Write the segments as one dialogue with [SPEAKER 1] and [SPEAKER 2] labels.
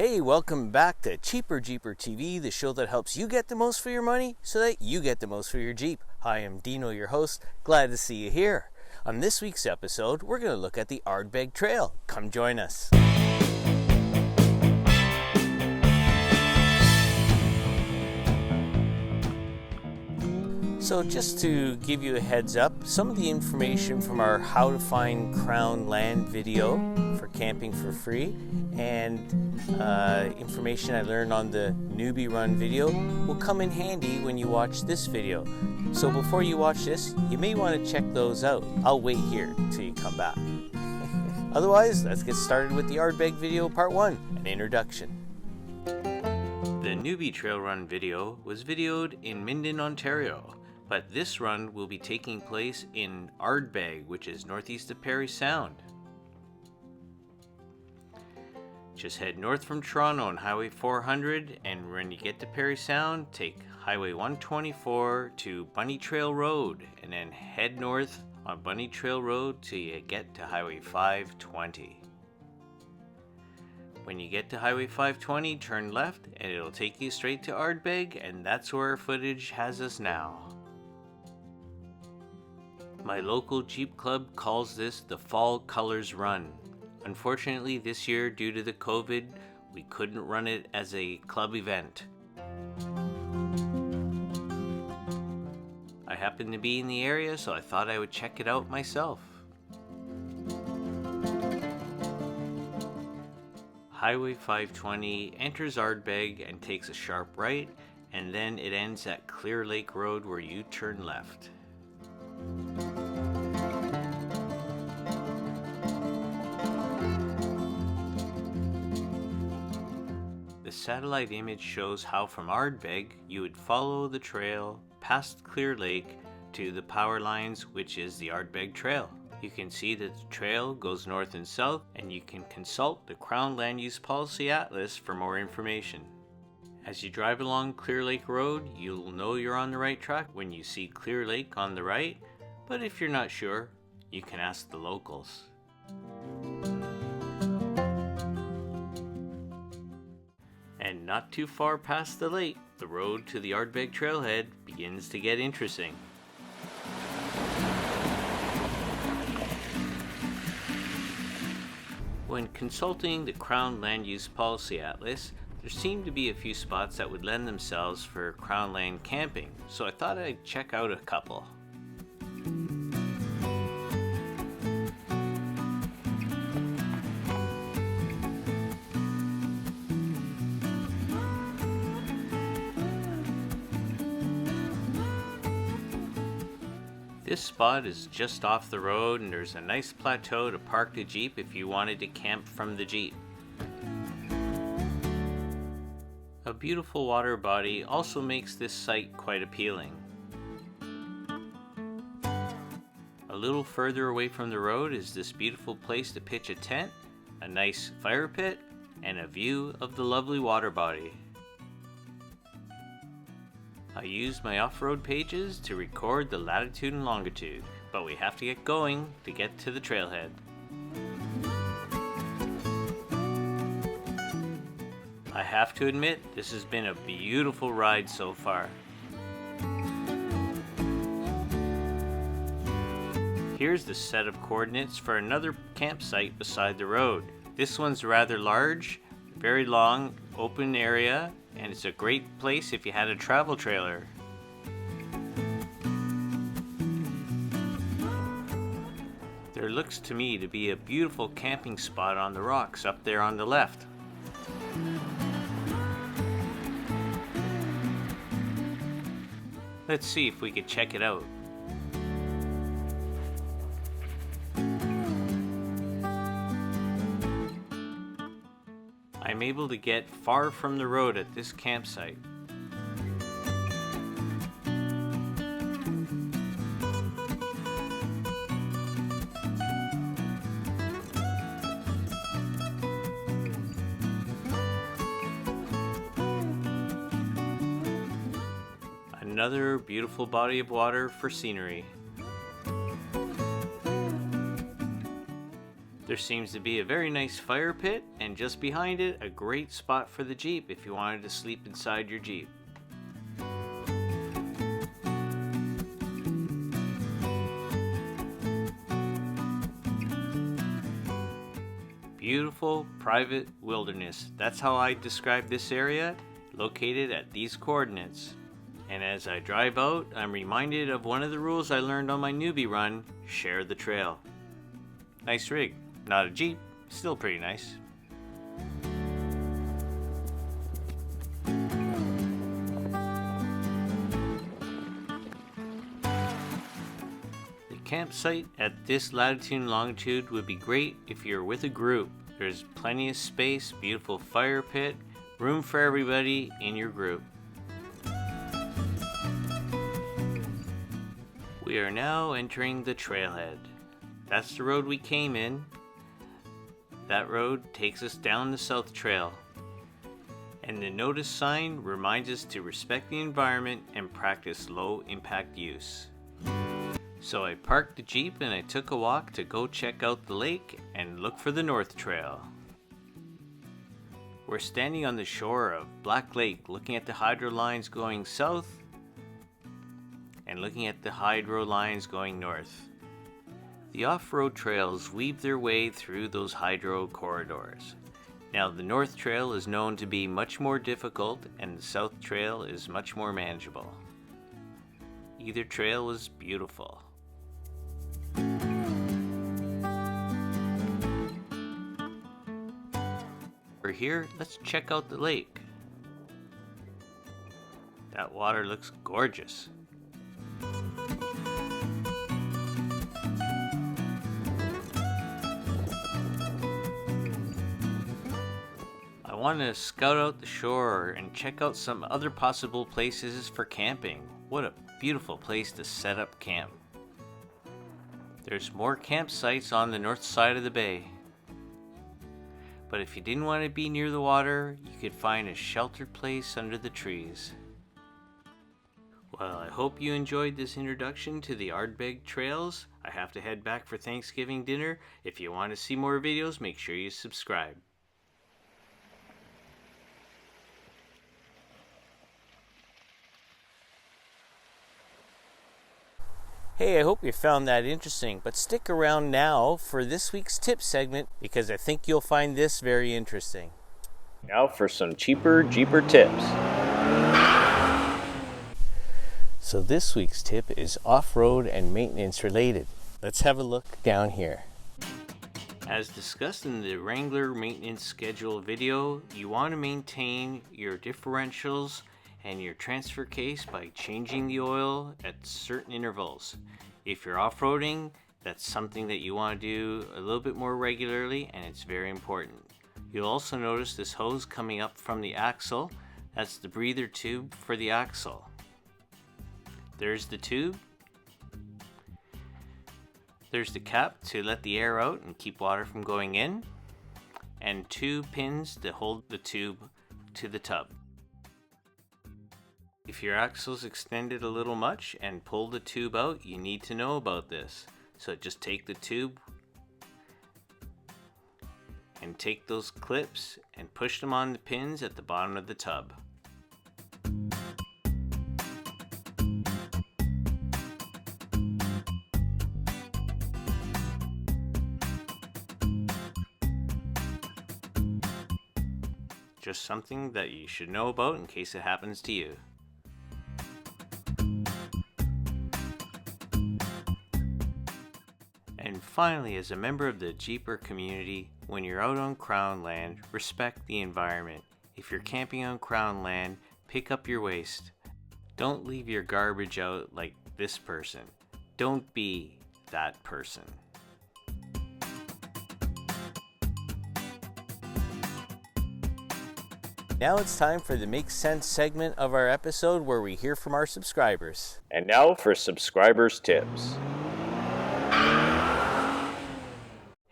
[SPEAKER 1] Hey, welcome back to Cheaper Jeeper TV, the show that helps you get the most for your money so that you get the most for your Jeep. Hi, I'm Dino, your host. Glad to see you here. On this week's episode, we're going to look at the Ardbeg Trail. Come join us. So just to give you a heads up, some of the information from our How to Find Crown Land video for camping for free and information I learned on the Newbie Run video will come in handy when you watch this video. So before you watch this, you may want to check those out. I'll wait here till you come back. Otherwise, let's get started with the Ardbeg video part 1, an introduction. The Newbie Trail Run video was videoed in Minden, Ontario. But this run will be taking place in Ardbeg, which is northeast of Parry Sound. Just head north from Toronto on Highway 400, and when you get to Parry Sound, take Highway 124 to Bunny Trail Road, and then head north on Bunny Trail Road till you get to Highway 520. When you get to Highway 520, turn left, and it'll take you straight to Ardbeg, and that's where our footage has us now. My local Jeep club calls this the Fall Colors Run. Unfortunately, this year, due to the COVID, we couldn't run it as a club event. I happened to be in the area, so I thought I would check it out myself. Highway 520 enters Ardbeg and takes a sharp right, and then it ends at Clear Lake Road where you turn left. The satellite image shows how from Ardbeg you would follow the trail past Clear Lake to the power lines, which is the Ardbeg Trail. You can see that the trail goes north and south, and you can consult the Crown Land Use Policy Atlas for more information. As you drive along Clear Lake Road, you'll know you're on the right track when you see Clear Lake on the right, but if you're not sure, you can ask the locals. And not too far past the lake, the road to the Ardbeg Trailhead begins to get interesting. When consulting the Crown Land Use Policy Atlas, there seemed to be a few spots that would lend themselves for Crown Land camping, so I thought I'd check out a couple. This spot is just off the road, and there's a nice plateau to park the Jeep if you wanted to camp from the Jeep. A beautiful water body also makes this site quite appealing. A little further away from the road is this beautiful place to pitch a tent, a nice fire pit, and a view of the lovely water body. I used my off-road pages to record the latitude and longitude, but we have to get going to get to the trailhead. I have to admit, this has been a beautiful ride so far. Here's the set of coordinates for another campsite beside the road. This one's rather large, very long, open area, and it's a great place if you had a travel trailer. There looks to me to be a beautiful camping spot on the rocks up there on the left. Let's see if we can check it out. I'm able to get far from the road at this campsite. Another beautiful body of water for scenery. There seems to be a very nice fire pit, and just behind it, a great spot for the Jeep if you wanted to sleep inside your Jeep. Beautiful private wilderness. That's how I describe this area, located at these coordinates. And as I drive out, I'm reminded of one of the rules I learned on my newbie run: share the trail. Nice rig. Not a Jeep, still pretty nice. The campsite at this latitude and longitude would be great if you're with a group. There's plenty of space, beautiful fire pit, room for everybody in your group. We are now entering the Trailhead. That's the road we came in. That road takes us down the South Trail. And the notice sign reminds us to respect the environment and practice low impact use. So I parked the Jeep and I took a walk to go check out the lake and look for the North Trail. We're standing on the shore of Black Lake looking at the hydro lines going south and looking at the hydro lines going north. The off-road trails weave their way through those hydro corridors. Now the North Trail is known to be much more difficult and the South Trail is much more manageable. Either trail is beautiful. We're here, let's check out the lake. That water looks gorgeous. I want to scout out the shore and check out some other possible places for camping. What a beautiful place to set up camp. There's more campsites on the north side of the bay. But if you didn't want to be near the water, you could find a sheltered place under the trees. Well, I hope you enjoyed this introduction to the Ardbeg trails. I have to head back for Thanksgiving dinner. If you want to see more videos, make sure you subscribe. Hey, I hope you found that interesting, but stick around now for this week's tip segment because I think you'll find this very interesting. Now for some cheaper Jeeper tips. So this week's tip is off-road and maintenance related. Let's have a look down here. As discussed in the Wrangler maintenance schedule video, you want to maintain your differentials and your transfer case by changing the oil at certain intervals. If you're off-roading, that's something that you want to do a little bit more regularly, and it's very important. You'll also notice this hose coming up from the axle. That's the breather tube for the axle. There's the tube. There's the cap to let the air out and keep water from going in, and 2 pins to hold the tube to the tub. If your axle's extended a little much and pull the tube out, you need to know about this. So just take the tube and take those clips and push them on the pins at the bottom of the tub. Just something that you should know about in case it happens to you. And finally, as a member of the Jeeper community, when you're out on Crown land, respect the environment. If you're camping on Crown land, pick up your waste. Don't leave your garbage out like this person. Don't be that person. Now it's time for the Make Sense segment of our episode where we hear from our subscribers. And now for subscribers' tips.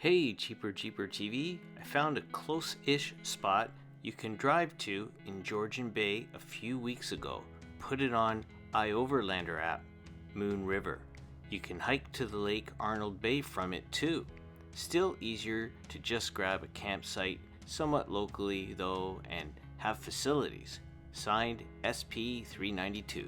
[SPEAKER 1] Hey Cheaper Jeeper TV, I found a close-ish spot you can drive to in Georgian Bay a few weeks ago. Put it on iOverlander app, Moon River. You can hike to the Lake Arnold Bay from it too. Still easier to just grab a campsite somewhat locally though and have facilities. Signed, SP392.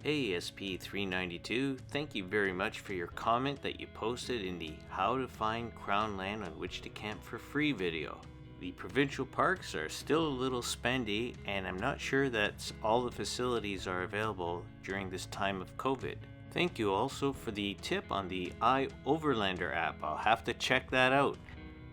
[SPEAKER 1] Hey SP392, thank you very much for your comment that you posted in the How to Find Crown Land on Which to Camp for Free video. The provincial parks are still a little spendy, and I'm not sure that all the facilities are available during this time of COVID. Thank you also for the tip on the iOverlander app. I'll have to check that out.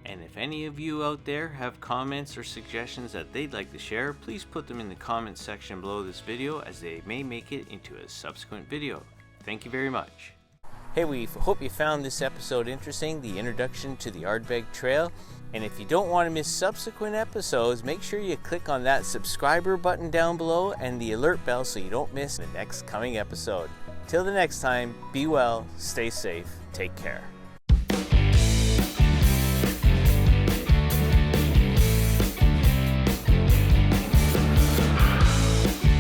[SPEAKER 1] And if any of you out there have comments or suggestions that they'd like to share, please put them in the comments section below this video, as they may make it into a subsequent video. Thank you very much. Hey, we hope you found this episode interesting, the introduction to the Ardbeg Trail. And if you don't want to miss subsequent episodes, make sure you click on that subscriber button down below and the alert bell so you don't miss the next coming episode. Till the next time, be well, stay safe, take care.